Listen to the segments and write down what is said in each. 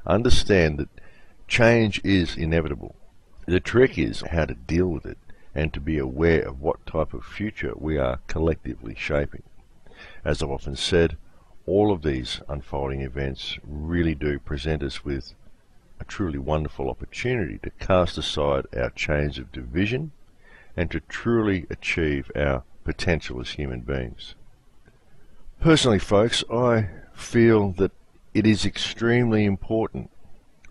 understand that change is inevitable. The trick is how to deal with it and to be aware of what type of future we are collectively shaping. As I've often said, all of these unfolding events really do present us with a truly wonderful opportunity to cast aside our chains of division and to truly achieve our potential as human beings. Personally, folks, I feel that it is extremely important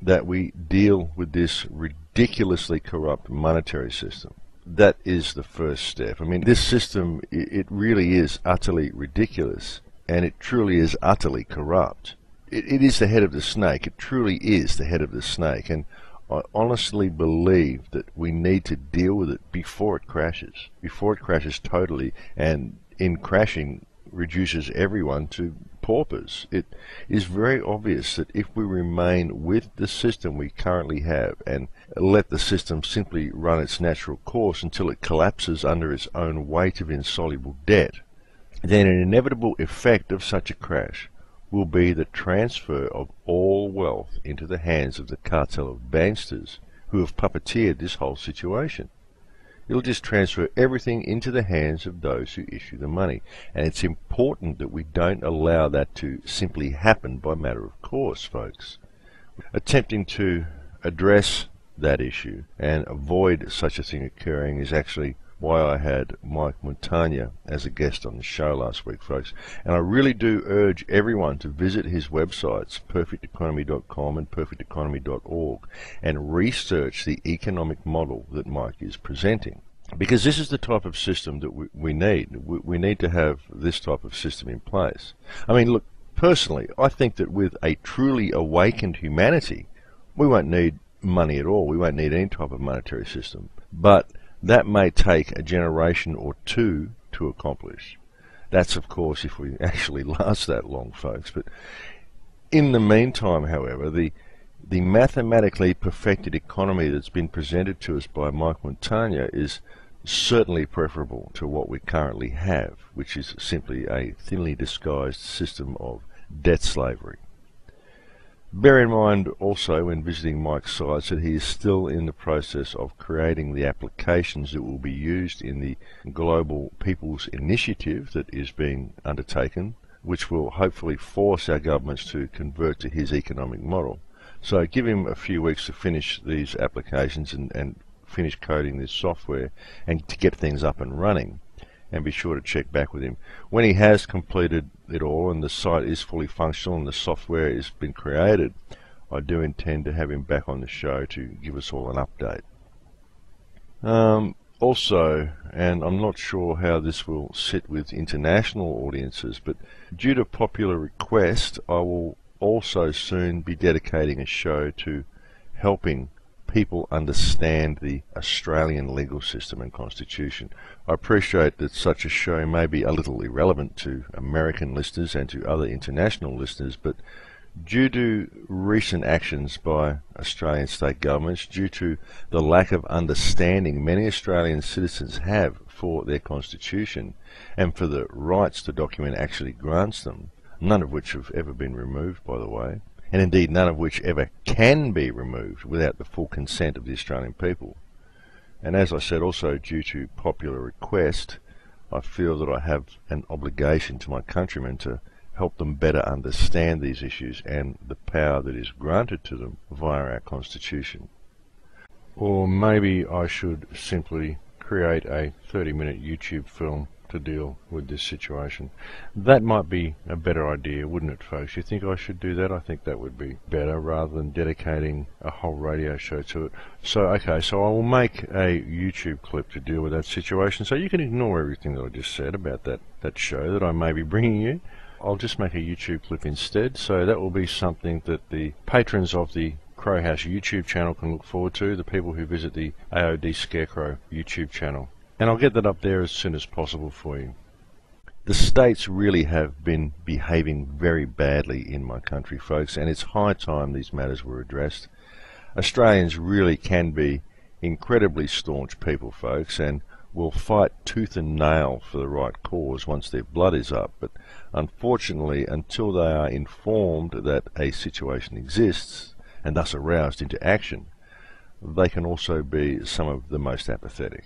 that we deal with this ridiculously corrupt monetary system. That is the first step. I mean, this system, it really is utterly ridiculous, and it truly is utterly corrupt. It is the head of the snake. It truly is the head of the snake, and I honestly believe that we need to deal with it before it crashes totally, and in crashing reduces everyone to paupers. It is very obvious that if we remain with the system we currently have and let the system simply run its natural course until it collapses under its own weight of insoluble debt, then an inevitable effect of such a crash will be the transfer of all wealth into the hands of the cartel of banksters who have puppeteered this whole situation. It'll just transfer everything into the hands of those who issue the money. And it's important that we don't allow that to simply happen by matter of course, folks. Attempting to address that issue and avoid such a thing occurring is actually why I had Mike Montagna as a guest on the show last week, folks. And I really do urge everyone to visit his websites, perfecteconomy.com and perfecteconomy.org, and research the economic model that Mike is presenting. Because this is the type of system that we need. We need to have this type of system in place. I mean, look, personally, I think that with a truly awakened humanity, we won't need money at all. We won't need any type of monetary system. But that may take a generation or two to accomplish. That's, of course, if we actually last that long, folks. But in the meantime, however, the mathematically perfected economy that's been presented to us by Mike Montagna is certainly preferable to what we currently have, which is simply a thinly disguised system of debt slavery. Bear in mind also when visiting Mike's sites that he is still in the process of creating the applications that will be used in the Global People's Initiative that is being undertaken, which will hopefully force our governments to convert to his economic model. So give him a few weeks to finish these applications and finish coding this software and to get things up and running. And be sure to check back with him. When he has completed it all and the site is fully functional and the software has been created, I do intend to have him back on the show to give us all an update. Also, and I'm not sure how this will sit with international audiences, but due to popular request, I will also soon be dedicating a show to helping people understand the Australian legal system and constitution. I appreciate that such a show may be a little irrelevant to American listeners and to other international listeners, but due to recent actions by Australian state governments, due to the lack of understanding many Australian citizens have for their constitution and for the rights the document actually grants them, none of which have ever been removed, by the way, and indeed none of which ever can be removed without the full consent of the Australian people. And as I said, also due to popular request, I feel that I have an obligation to my countrymen to help them better understand these issues and the power that is granted to them via our Constitution. Or maybe I should simply create a 30-minute YouTube film to deal with this situation. That might be a better idea, wouldn't it, folks? You think I should do that? I think that would be better rather than dedicating a whole radio show to it. So, okay, so I will make a YouTube clip to deal with that situation. So you can ignore everything that I just said about that show that I may be bringing you. I'll just make a YouTube clip instead. So that will be something that the patrons of the Crow House YouTube channel can look forward to, the people who visit the AOD Scarecrow YouTube channel. And I'll get that up there as soon as possible for you. The states really have been behaving very badly in my country, folks, and it's high time these matters were addressed. Australians really can be incredibly staunch people, folks, and will fight tooth and nail for the right cause once their blood is up. But unfortunately, until they are informed that a situation exists, and thus aroused into action, they can also be some of the most apathetic.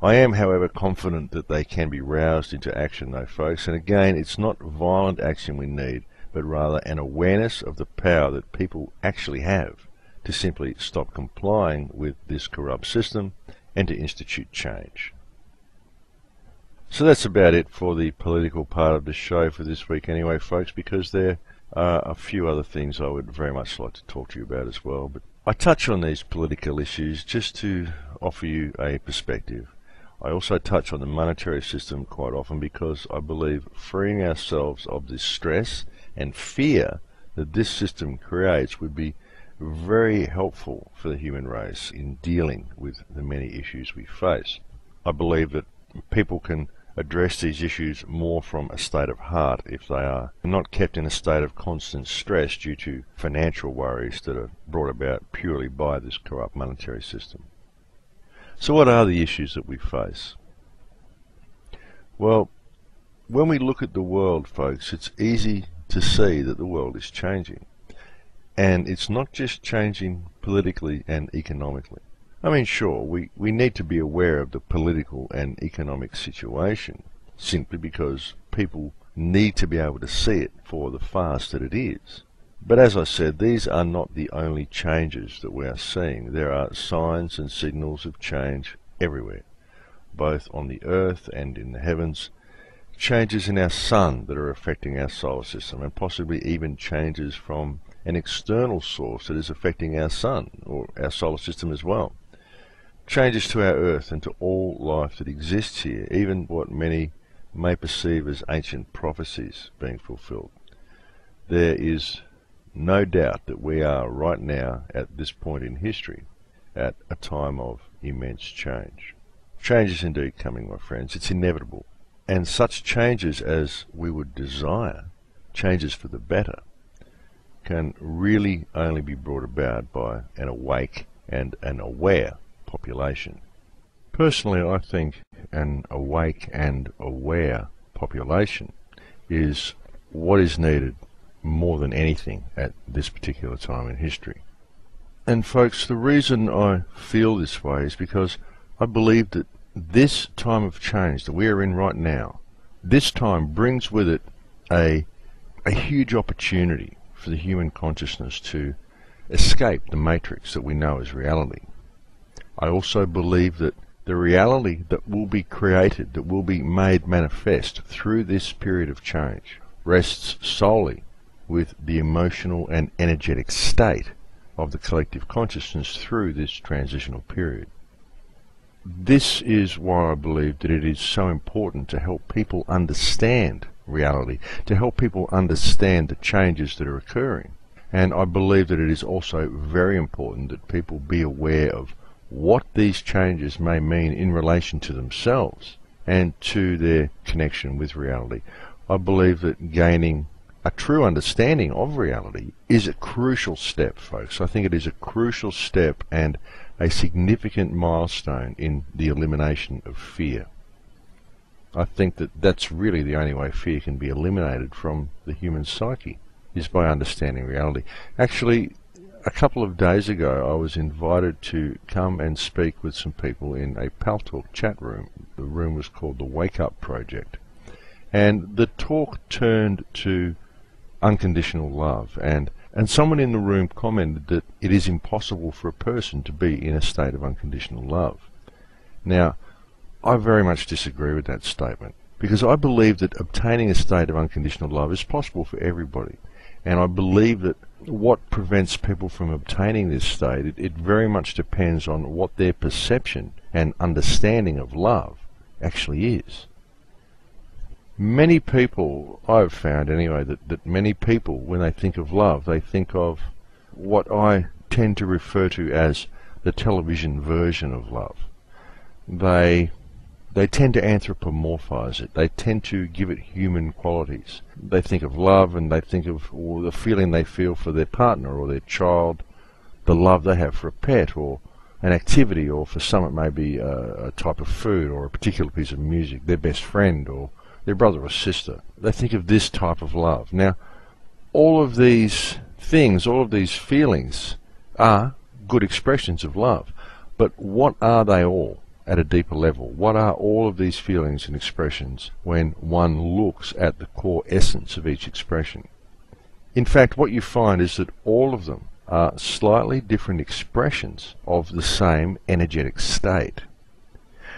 I am, however, confident that they can be roused into action, though, folks, and again, it's not violent action we need, but rather an awareness of the power that people actually have to simply stop complying with this corrupt system and to institute change. So that's about it for the political part of the show for this week anyway, folks, because there are a few other things I would very much like to talk to you about as well. But I touch on these political issues just to offer you a perspective. I also touch on the monetary system quite often because I believe freeing ourselves of this stress and fear that this system creates would be very helpful for the human race in dealing with the many issues we face. I believe that people can address these issues more from a state of heart if they are not kept in a state of constant stress due to financial worries that are brought about purely by this corrupt monetary system. So what are the issues that we face? Well, when we look at the world, folks, it's easy to see that the world is changing. And it's not just changing politically and economically. I mean, sure, we need to be aware of the political and economic situation, simply because people need to be able to see it for the farce that it is. But as I said, these are not the only changes that we are seeing. There are signs and signals of change everywhere, both on the earth and in the heavens. Changes in our sun that are affecting our solar system, and possibly even changes from an external source that is affecting our sun or our solar system as well. Changes to our earth and to all life that exists here, even what many may perceive as ancient prophecies being fulfilled. There is no doubt that we are right now at this point in history at a time of immense change. Change is indeed coming, my friends. It's inevitable. And such changes as we would desire, changes for the better, can really only be brought about by an awake and an aware population. Personally, I think an awake and aware population is what is needed more than anything at this particular time in history. And folks, the reason I feel this way is because I believe that this time of change that we are in right now, this time brings with it a huge opportunity for the human consciousness to escape the matrix that we know as reality. I also believe that the reality that will be created, that will be made manifest through this period of change, rests solely with the emotional and energetic state of the collective consciousness through this transitional period. This is why I believe that it is so important to help people understand reality, to help people understand the changes that are occurring. And I believe that it is also very important that people be aware of what these changes may mean in relation to themselves and to their connection with reality. I believe that gaining a true understanding of reality is a crucial step, folks. I think it is a crucial step and a significant milestone in the elimination of fear. I think that that's really the only way fear can be eliminated from the human psyche, is by understanding reality. Actually, a couple of days ago I was invited to come and speak with some people in a Paltalk chat room. The room was called the Wake Up Project. And the talk turned to unconditional love, and someone in the room commented that it is impossible for a person to be in a state of unconditional love. Now, I very much disagree with that statement, because I believe that obtaining a state of unconditional love is possible for everybody, and I believe that what prevents people from obtaining this state, it very much depends on what their perception and understanding of love actually is. Many people, I've found anyway, that many people, when they think of love, they think of what I tend to refer to as the television version of love. They tend to anthropomorphize it. They tend to give it human qualities. They think of love and they think of the feeling they feel for their partner or their child, the love they have for a pet or an activity, or for some it may be a type of food or a particular piece of music, their best friend or their brother or sister. They think of this type of love. Now, all of these things, all of these feelings are good expressions of love. But what are they all at a deeper level? What are all of these feelings and expressions when one looks at the core essence of each expression? In fact, what you find is that all of them are slightly different expressions of the same energetic state.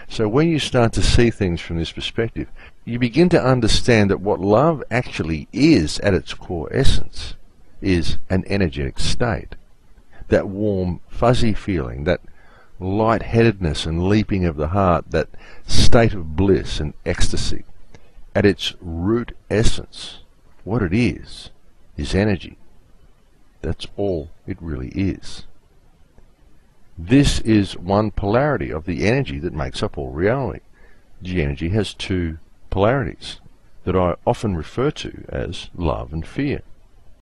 So when you start to see things from this perspective, you begin to understand that what love actually is at its core essence is an energetic state. That warm, fuzzy feeling, that lightheadedness and leaping of the heart, that state of bliss and ecstasy. At its root essence, what it is energy. That's all it really is. This is one polarity of the energy that makes up all reality. The energy has two polarities that I often refer to as love and fear.